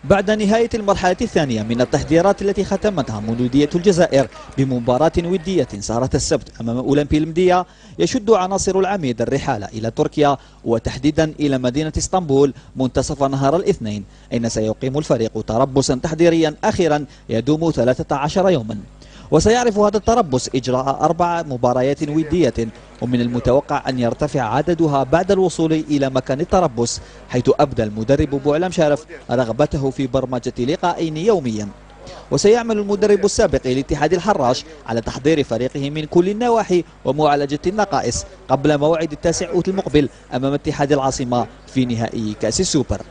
بعد نهاية المرحلة الثانية من التحضيرات التي ختمتها مولودية الجزائر بمباراة ودية سهرة السبت أمام أولمبي المدية، يشد عناصر العميد الرحالة إلى تركيا وتحديدا إلى مدينة اسطنبول منتصف نهار الاثنين، أين سيقيم الفريق تربصا تحضيريا أخيرا يدوم 13 يوما. وسيعرف هذا التربص إجراء 4 مباريات ودية، ومن المتوقع أن يرتفع عددها بعد الوصول إلى مكان التربص، حيث أبدى المدرب بوعلام شارف رغبته في برمجة لقاءين يوميا. وسيعمل المدرب السابق لاتحاد الحراش على تحضير فريقه من كل النواحي ومعالجة النقائص قبل موعد 9 أوت المقبل أمام اتحاد العاصمة في نهائي كأس السوبر.